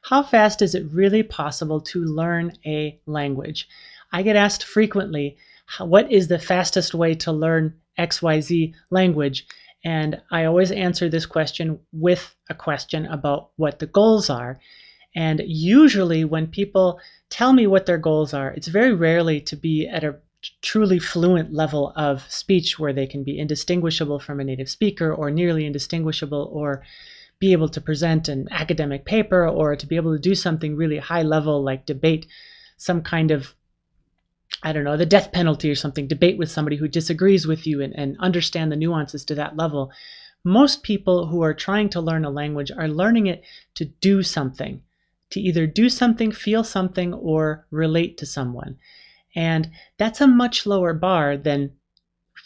How fast is it really possible to learn a language? I get asked frequently, what is the fastest way to learn XYZ language? And I always answer this question with a question about what the goals are. And usually when people tell me what their goals are, it's very rarely to be at a truly fluent level of speech where they can be indistinguishable from a native speaker or nearly indistinguishable, or be able to present an academic paper, or to be able to do something really high level like debate some kind of, I don't know, the death penalty or something, debate with somebody who disagrees with you and understand the nuances to that level. Most people who are trying to learn a language are learning it to do something, to either do something, feel something, or relate to someone. And that's a much lower bar than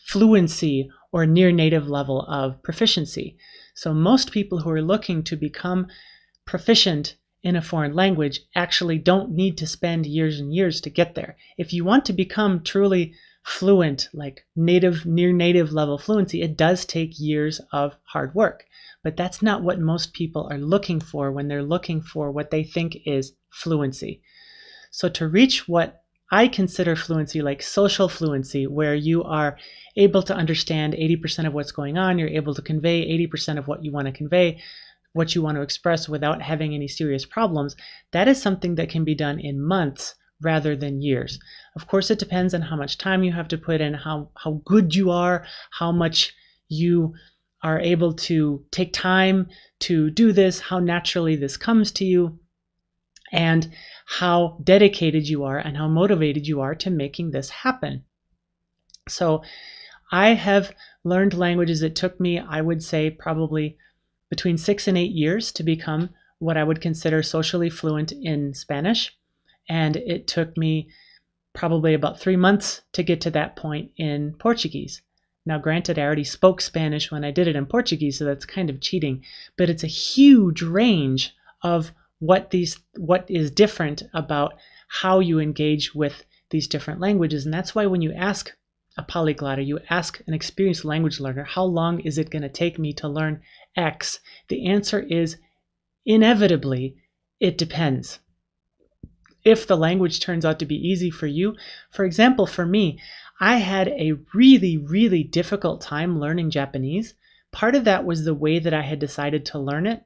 fluency or near native level of proficiency. So most people who are looking to become proficient in a foreign language actually don't need to spend years and years to get there. If you want to become truly fluent, like native, near native level fluency, it does take years of hard work. But that's not what most people are looking for when they're looking for what they think is fluency. So to reach what I consider fluency, like social fluency, where you are able to understand 80% of what's going on, you're able to convey 80% of what you want to convey, what you want to express without having any serious problems, that is something that can be done in months rather than years. Of course, it depends on how much time you have to put in, how good you are, how much you are able to take time to do this, how naturally this comes to you, and how dedicated you are and how motivated you are to making this happen. So I have learned languages. It took me, I would say, probably between 6 and 8 years to become what I would consider socially fluent in Spanish. And it took me probably about 3 months to get to that point in Portuguese. Now, granted, I already spoke Spanish when I did it in Portuguese, so that's kind of cheating, but it's a huge range of what is different about how you engage with these different languages. And that's why when you ask a polyglot, or you ask an experienced language learner, how long is it going to take me to learn X? The answer is inevitably, it depends. If the language turns out to be easy for you, for example, for me, I had a really, really difficult time learning Japanese. Part of that was the way that I had decided to learn it.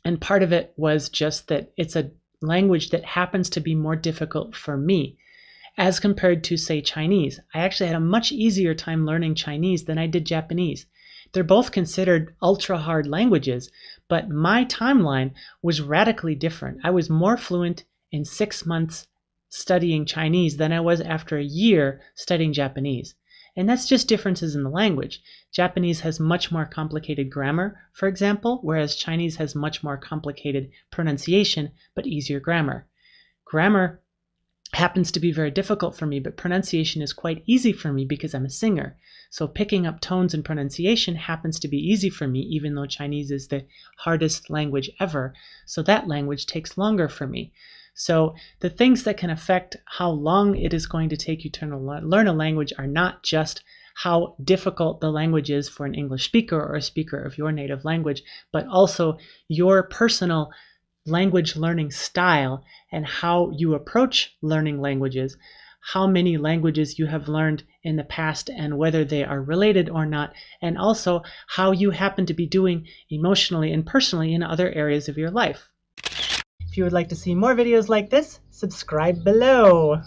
And part of it was just that it's a language that happens to be more difficult for me as compared to, say, Chinese. I actually had a much easier time learning Chinese than I did Japanese. They're both considered ultra hard languages, but my timeline was radically different. I was more fluent in 6 months studying Chinese than I was after a year studying Japanese. And that's just differences in the language. Japanese has much more complicated grammar, for example, whereas Chinese has much more complicated pronunciation, but easier grammar. Grammar happens to be very difficult for me, but pronunciation is quite easy for me because I'm a singer. So picking up tones and pronunciation happens to be easy for me, even though Chinese is the hardest language ever. So that language takes longer for me. So the things that can affect how long it is going to take you to learn a language are not just how difficult the language is for an English speaker or a speaker of your native language, but also your personal language learning style and how you approach learning languages, how many languages you have learned in the past and whether they are related or not, and also how you happen to be doing emotionally and personally in other areas of your life. If you would like to see more videos like this, subscribe below.